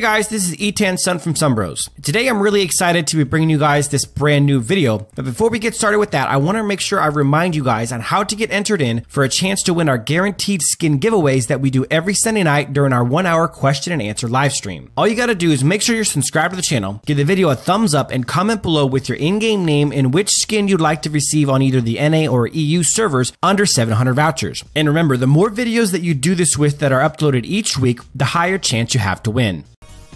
Hey guys, this is Etan Sun from SunBros. Today I'm really excited to be bringing you guys this brand new video. But before we get started with that, I want to make sure I remind you guys on how to get entered in for a chance to win our guaranteed skin giveaways that we do every Sunday night during our 1-hour question and answer live stream. All you gotta do is make sure you're subscribed to the channel, give the video a thumbs up, and comment below with your in-game name and which skin you'd like to receive on either the NA or EU servers under 700 vouchers. And remember, the more videos that you do this with that are uploaded each week, the higher chance you have to win.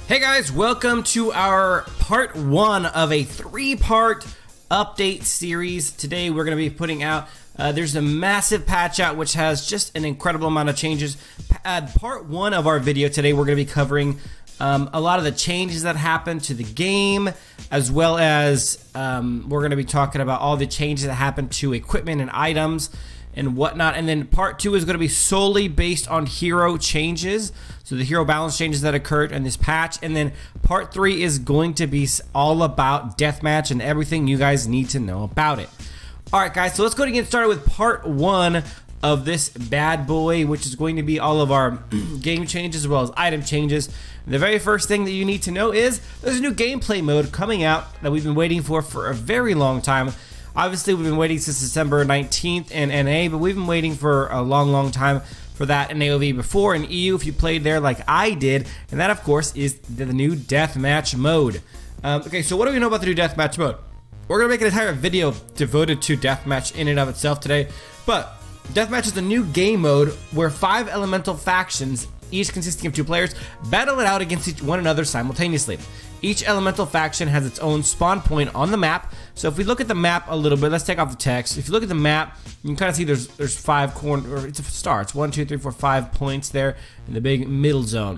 Hey guys, welcome to our part 1 of a 3-part update series. Today we're going to be putting out, there's a massive patch out which has just an incredible amount of changes. Part 1 of our video today we're going to be covering a lot of the changes that happened to the game, as well as we're going to be talking about all the changes that happened to equipment and items and whatnot. And then part 2 is going to be solely based on hero changes, so the hero balance changes that occurred in this patch. And then part 3 is going to be all about deathmatch and everything you guys need to know about it. Alright guys, so let's go ahead and get started with part 1 of this bad boy, which is going to be all of our game changes as well as item changes. The very first thing that you need to know is there's a new gameplay mode coming out that we've been waiting for a very long time. Obviously, we've been waiting since December 19th in NA, but we've been waiting for a long time for that in AOV before. In EU, if you played there like I did, and that, of course, is the new deathmatch mode. Okay, so what do we know about the new deathmatch mode? We're going to make an entire video devoted to deathmatch in and of itself today, but deathmatch is a new game mode where 5 elemental factions, each consisting of 2 players, battle it out against one another simultaneously. Each elemental faction has its own spawn point on the map. So if we look at the map a little bit, let's take off the text. If you look at the map, you can kind of see there's 5 corners, or it's a star. It's 1, 2, 3, 4, 5 points there in the big middle zone.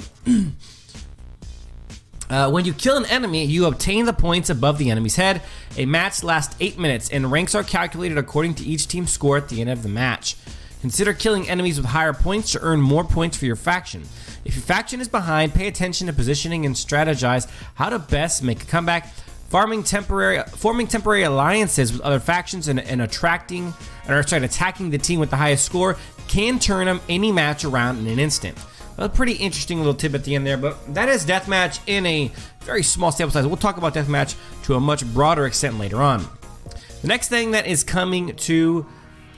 When you kill an enemy, you obtain the points above the enemy's head. A match lasts 8 minutes, and ranks are calculated according to each team's score at the end of the match. Consider killing enemies with higher points to earn more points for your faction. If your faction is behind, pay attention to positioning and strategize how to best make a comeback. Forming temporary alliances with other factions and attacking the team with the highest score can turn any match around in an instant. A pretty interesting little tip at the end there, but that is deathmatch in a very small sample size. We'll talk about deathmatch to a much broader extent later on. The next thing that is coming to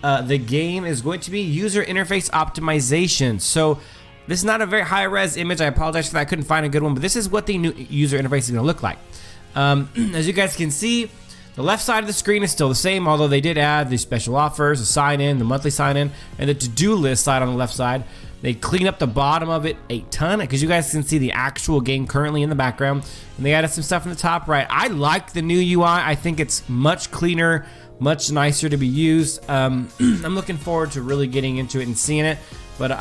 the game is going to be user interface optimization. So this is not a very high res image. I apologize for that. I couldn't find a good one, but this is what the new user interface is going to look like. As you guys can see, the left side of the screen is still the same, although they did add the special offers, the sign-in, the monthly sign-in, and the to-do list side on the left side. They cleaned up the bottom of it a ton, because you guys can see the actual game currently in the background, and they added some stuff in the top right. I like the new UI. I think it's much cleaner, much nicer to be used. I'm looking forward to really getting into it and seeing it. But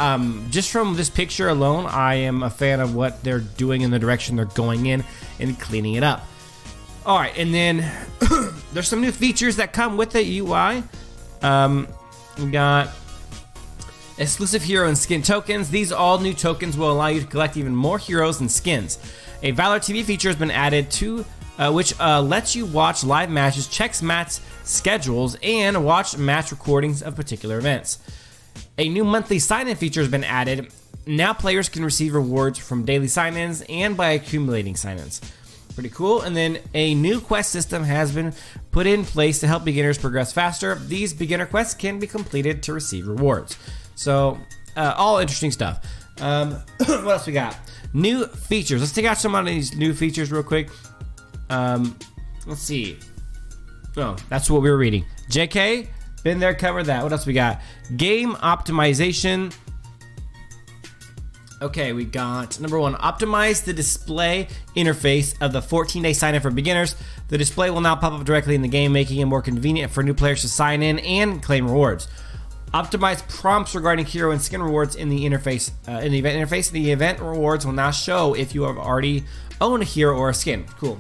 just from this picture alone, I am a fan of what they're doing in the direction they're going in and cleaning it up. Alright, and then there's some new features that come with the UI. We got exclusive hero and skin tokens. These all new tokens will allow you to collect even more heroes and skins. A Valor TV feature has been added to which lets you watch live matches, checks match schedules, and watch match recordings of particular events. A new monthly sign-in feature has been added. Now players can receive rewards from daily sign-ins and by accumulating sign-ins. Pretty cool. And then a new quest system has been put in place to help beginners progress faster. These beginner quests can be completed to receive rewards. So, all interesting stuff. What else we got? New features. Let's take out some of these new features real quick. Let's see. Oh, that's what we were reading. JK, been there, covered that. What else we got? Game optimization. Okay, we got number 1, optimize the display interface of the 14-day sign-in for beginners. The display will now pop up directly in the game, making it more convenient for new players to sign in and claim rewards. Optimize prompts regarding hero and skin rewards in the interface. In the event interface, the event rewards will now show if you have already owned a hero or a skin. Cool.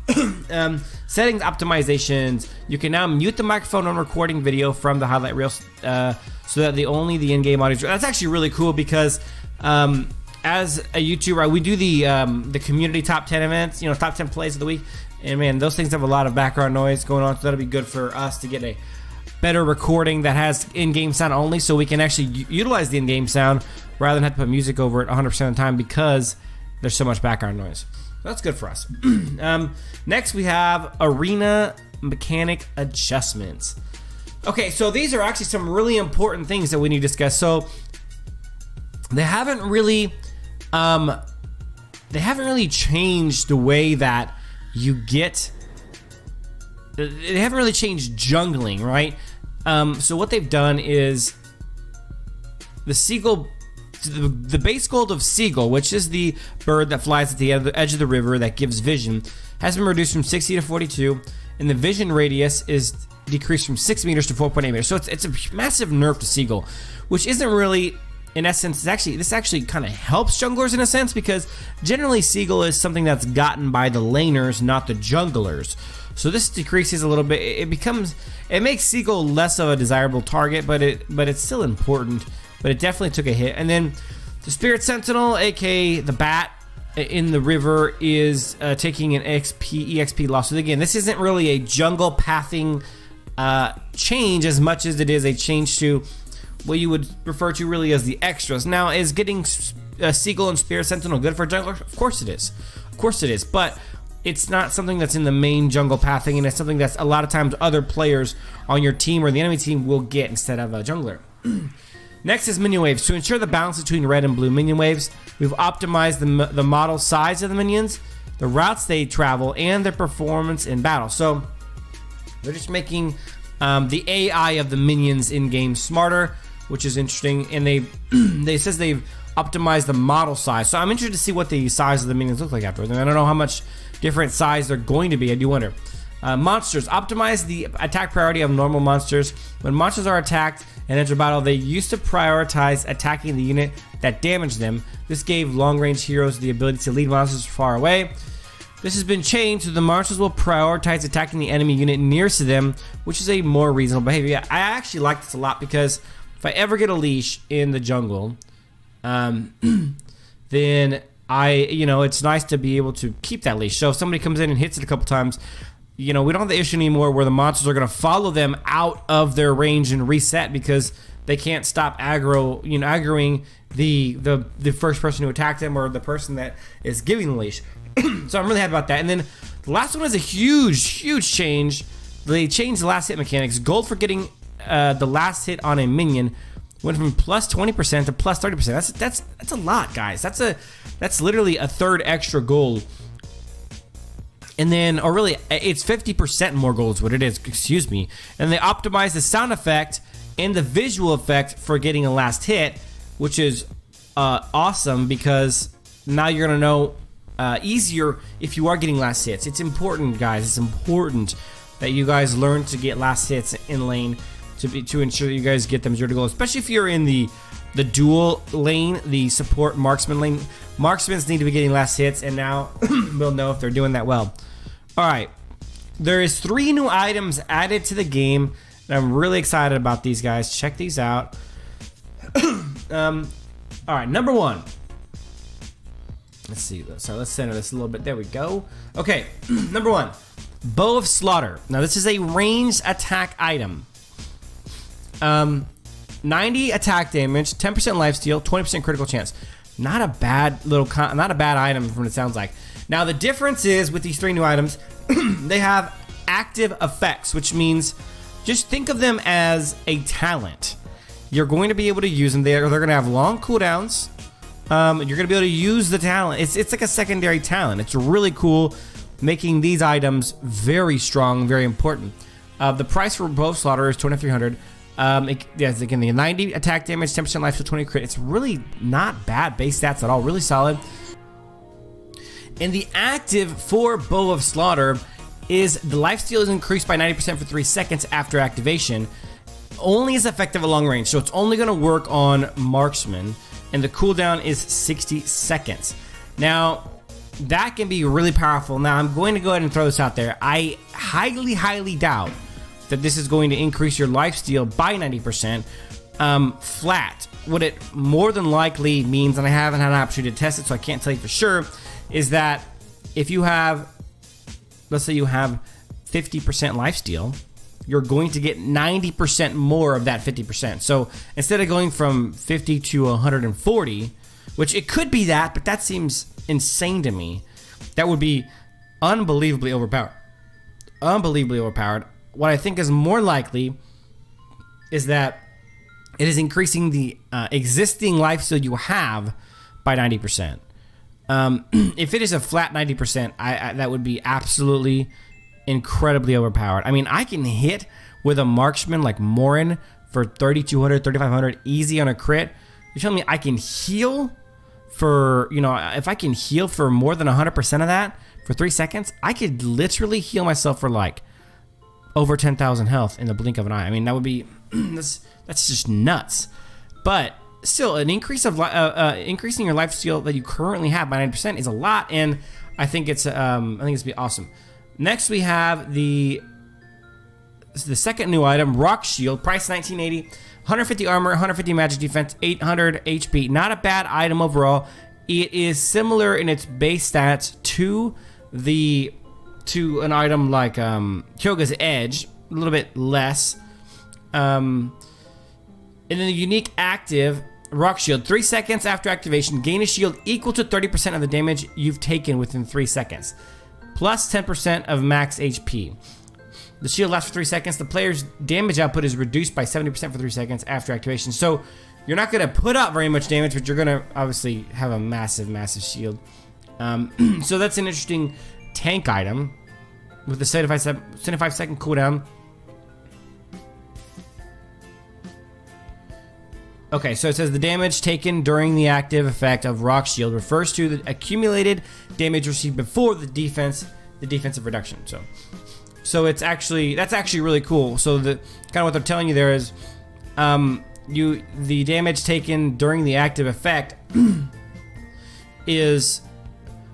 Settings optimizations. You can now mute the microphone when recording video from the highlight reel, so that only the in-game audio. That's actually really cool because as a YouTuber, we do the community top 10 events, you know, top 10 plays of the week, and man, those things have a lot of background noise going on, so that'll be good for us to get a better recording that has in-game sound only, so we can actually utilize the in-game sound rather than have to put music over it 100% of the time, because there's so much background noise. That's good for us. Next, we have arena mechanic adjustments. Okay, so these are actually some really important things that we need to discuss. So they haven't really changed the way that you get. They haven't really changed jungling, right? So what they've done is the seagull. The base gold of seagull, which is the bird that flies at the edge of the river that gives vision, has been reduced from 60 to 42, and the vision radius is decreased from 6 meters to 4.8 meters. So it's a massive nerf to seagull, which isn't really, in essence, this actually kind of helps junglers in a sense, because generally seagull is something that's gotten by the laners, not the junglers. So this decreases a little bit. It makes seagull less of a desirable target, but it's still important. But it definitely took a hit. And then the Spirit Sentinel, aka the bat in the river, is taking an EXP loss. So again, this isn't really a jungle pathing change as much as it is a change to what you would refer to really as the extras. Now, is getting Seagull and Spirit Sentinel good for a jungler? Of course it is. Of course it is. But it's not something that's in the main jungle pathing, and it's something that's a lot of times other players on your team or the enemy team will get instead of a jungler. Next is minion waves. To ensure the balance between red and blue minion waves, we've optimized the model size of the minions, the routes they travel, and their performance in battle. So they're just making the AI of the minions in game smarter, which is interesting. And they says they've optimized the model size. So I'm interested to see what the size of the minions look like afterwards. And I don't know how much different size they're going to be. I do wonder. Monsters. Optimize the attack priority of normal monsters. When monsters are attacked and enter battle, they used to prioritize attacking the unit that damaged them. This gave long-range heroes the ability to lead monsters far away. This has been changed, so the monsters will prioritize attacking the enemy unit nearest to them, which is a more reasonable behavior. Yeah, I actually like this a lot, because if I ever get a leash in the jungle, then it's nice to be able to keep that leash. So if somebody comes in and hits it a couple times, we don't have the issue anymore where the monsters are going to follow them out of their range and reset because they can't stop aggroing the first person who attacked them or the person that is giving the leash. So I'm really happy about that. And then the last one is a huge change. They changed the last hit mechanics. Gold for getting the last hit on a minion went from plus 20% to plus 30%. That's a lot, guys. That's literally a third extra gold. And then, or really, it's 50% more gold is what it is, excuse me. And they optimize the sound effect and the visual effect for getting a last hit, which is awesome, because now you're going to know easier if you are getting last hits. It's important, guys. It's important that you guys learn to get last hits in lane to ensure that you guys get them 0 to gold, especially if you're in the dual lane, the support marksman lane. Marksmans need to be getting last hits, and now we'll know if they're doing that well. Alright, there is 3 new items added to the game, and I'm really excited about these, guys. Check these out. Alright, number 1. Let's see, so let's center this a little bit. There we go. Okay, number 1, Bow of Slaughter. Now this is a ranged attack item. 90 attack damage, 10% lifesteal, 20% critical chance. Not a bad item from what it sounds like. Now the difference is with these 3 new items, they have active effects, which means just think of them as a talent. You're going to be able to use them. They're going to have long cooldowns. You're going to be able to use the talent. It's like a secondary talent. It's really cool, making these items very strong, very important. The price for Bow of Slaughter is 2,300. Yes, again, the 90 attack damage, 10% life, so 20 crit. It's really not bad base stats at all. Really solid. And the active for Bow of Slaughter is the lifesteal is increased by 90% for 3 seconds after activation. Only is effective at long range, so it's only going to work on marksman. And the cooldown is 60 seconds. Now, that can be really powerful. Now, I'm going to go ahead and throw this out there. I highly doubt that this is going to increase your lifesteal by 90% flat. What it more than likely means, and I haven't had an opportunity to test it, so I can't tell you for sure, is that if you have, let's say you have 50% lifesteal, you're going to get 90% more of that 50%. So instead of going from 50 to 140, which it could be that, but that seems insane to me. That would be unbelievably overpowered. Unbelievably overpowered. What I think is more likely is that it is increasing the existing life steal you have by 90%. If it is a flat 90%, that would be absolutely incredibly overpowered. I mean, I can hit with a marksman like Morin for 3,200, 3,500 easy on a crit. You're telling me I can heal for, you know, if I can heal for more than 100% of that for 3 seconds, I could literally heal myself for like over 10,000 health in the blink of an eye. I mean, that would be, that's just nuts. But still, an increase of increasing your life steal that you currently have by 90% is a lot, and I think it's be awesome. Next, we have the second new item, Rock Shield, price 1980, 150 armor, 150 magic defense, 800 HP. Not a bad item overall. It is similar in its base stats to an item like Kyoga's Edge, a little bit less. And then the unique active Rock Shield, 3 seconds after activation, gain a shield equal to 30% of the damage you've taken within 3 seconds, plus 10% of max HP. The shield lasts for 3 seconds. The player's damage output is reduced by 70% for 3 seconds after activation. So you're not going to put out very much damage, but you're going to obviously have a massive, massive shield. So that's an interesting tank item with the 75-second cooldown. Okay, so it says the damage taken during the active effect of Rock Shield refers to the accumulated damage received before the defensive reduction. So that's actually really cool. So the kind of what they're telling you there is, the damage taken during the active effect is,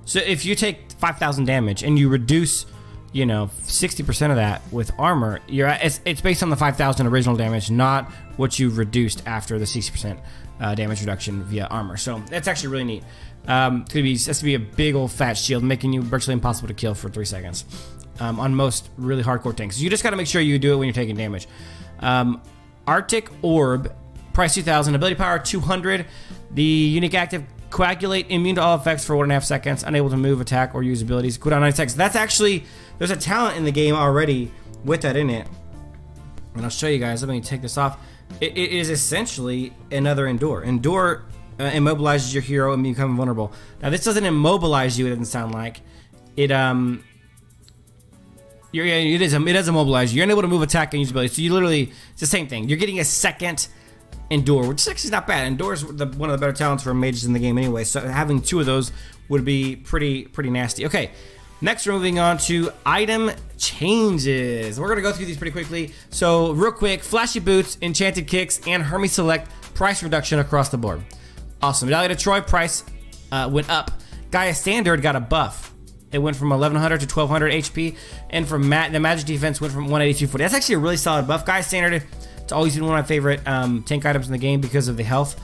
so if you take 5,000 damage and you reduce, you know, 60% of that with armor, it's based on the 5,000 original damage, not what you've reduced after the 60% damage reduction via armor. So that's actually really neat. It's to be a big old fat shield, making you virtually impossible to kill for 3 seconds on most really hardcore tanks. So you just got to make sure you do it when you're taking damage. Arctic Orb, price 2,000, ability power 200. The unique active Coagulate, immune to all effects for 1.5 seconds, unable to move, attack, or use abilities. Cooldown 9 seconds. That's actually, there's a talent in the game already with that in it. And I'll show you guys. Let me take this off. It is essentially another Endure. Endure immobilizes your hero and become vulnerable. Now this doesn't immobilize you, it doesn't sound like. It does immobilize you. You're unable to move, attack, and use abilities. So you literally, it's the same thing. You're getting a second Endure, which is actually not bad. Endure is one of the better talents for mages in the game anyway, so having 2 of those would be pretty nasty. Okay, next we're moving on to item changes. We're going to go through these pretty quickly. So real quick, Flashy Boots, Enchanted Kicks, and Hermes Select price reduction across the board. Awesome. Medallion of Troy price went up. Gaia Standard got a buff. It went from 1100 to 1200 HP, and from the magic defense went from 180 to 240. That's actually a really solid buff. Gaia Standard, it's always been one of my favorite tank items in the game because of the health,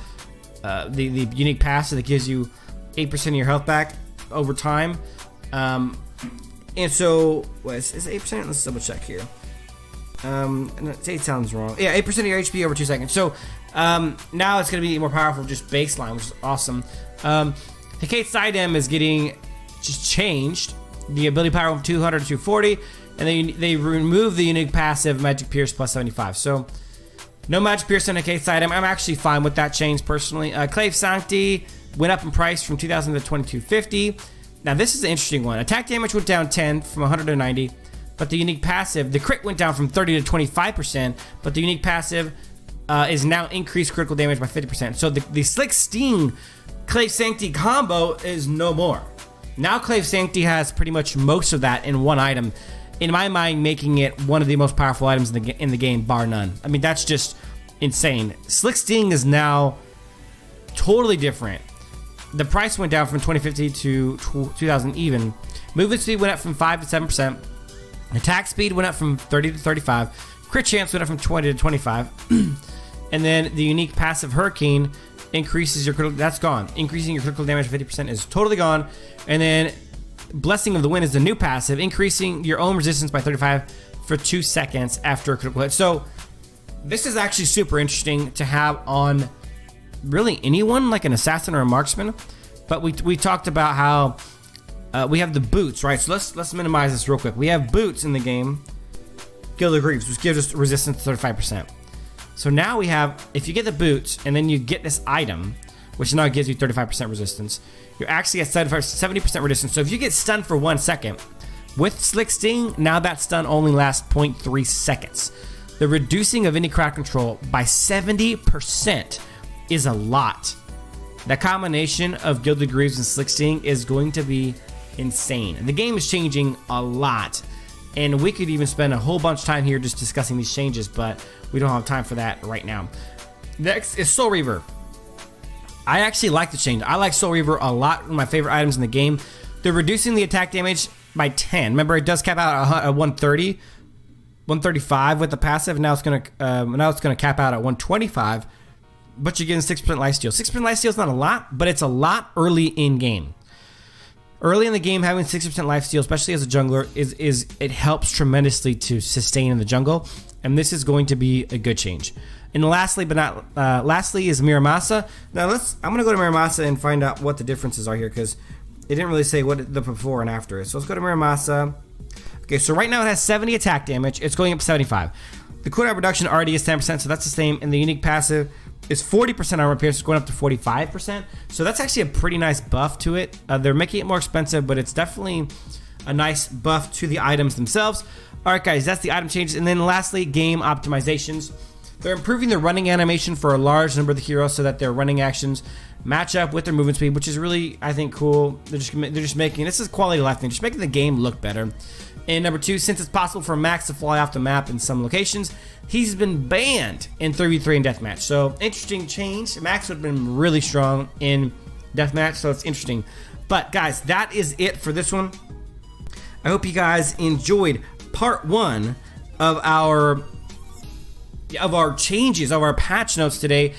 the unique passive that gives you 8% of your health back over time. And so, is it 8%? Let's double check here. 8 sounds wrong. Yeah, 8% of your HP over 2 seconds. So now it's going to be more powerful, just baseline, which is awesome. Hecate's Sidem is getting just changed. The ability power from 200 to 240, and they remove the unique passive Magic Pierce plus 75. So no Magic Pierce on Hecate's Sidem. I'm actually fine with that change personally. Clave Sancti went up in price from 2,000 to 2,250. Now this is an interesting one. Attack damage went down 10 from 100 to 90, but the unique passive, the crit went down from 30 to 25%, but the unique passive is now increased critical damage by 50%. So the Slick Sting Clave Sancti combo is no more. Now Clave Sancti has pretty much most of that in one item, in my mind, making it one of the most powerful items in the game, bar none. I mean, that's just insane. Slick Sting is now totally different. The price went down from 2050 to 2000 even. Movement speed went up from 5 to 7%. Attack speed went up from 30 to 35. Crit chance went up from 20 to 25. And then the unique passive Hurricane increases your critical, that's gone. Increasing your critical damage 50% is totally gone. And then Blessing of the Wind is the new passive, increasing your own resistance by 35 for 2 seconds after a critical hit. So this is actually super interesting to have on really anyone, like an assassin or a marksman. but we talked about how we have the boots, right? So let's minimize this real quick. We have boots in the game, Guild of Greaves, which gives us resistance to 35%. So now we have, if you get the boots and then you get this item, which now gives you 35% resistance, you're actually at 70% resistance. So if you get stunned for 1 second, with Slick Sting, now that stun only lasts 0.3 seconds. The reducing of any crowd control by 70% is a lot. That combination of Guild of Greaves and Slick Sting is going to be insane. The game is changing a lot, and we could even spend a whole bunch of time here just discussing these changes, but we don't have time for that right now. Next is Soul Reaver. I actually like the change. I like Soul Reaver a lot. One of my favorite items in the game. They're reducing the attack damage by 10. Remember, it does cap out at 130, 135 with the passive. Now it's gonna cap out at 125, but you're getting 6% lifesteal. 6% lifesteal is not a lot, but it's a lot early in game. Early in the game, having 6% lifesteal, especially as a jungler, it helps tremendously to sustain in the jungle, and this is going to be a good change. And lastly, but not lastly, is Miramasa. Now I'm gonna go to Miramasa and find out what the differences are here, because it didn't really say what the before and after is. So let's go to Miramasa. Okay, so right now it has 70 attack damage. It's going up to 75. The cooldown reduction already is 10%, so that's the same. And the unique passive is 40% armor pierce, it's going up to 45%. So that's actually a pretty nice buff to it. They're making it more expensive, but it's definitely a nice buff to the items themselves. All right, guys, that's the item changes. And then lastly, game optimizations. They're improving the running animation for a large number of the heroes so that their running actions match up with their movement speed, which is really, I think, cool. They're just making, this is quality of life thing, just making the game look better. And number 2, since it's possible for Max to fly off the map in some locations, he's been banned in 3v3 and deathmatch. So interesting change. Max would have been really strong in deathmatch, so it's interesting. But guys, that is it for this one. I hope you guys enjoyed part 1 of our changes, of our patch notes today.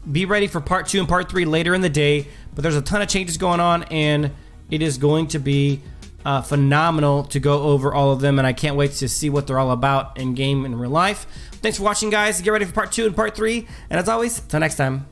Be ready for part 2 and part 3 later in the day, but there's a ton of changes going on, and it is going to be phenomenal to go over all of them, and I can't wait to see what they're all about in game and real life. Thanks for watching, guys. Get ready for part 2 and part 3, and as always, until next time.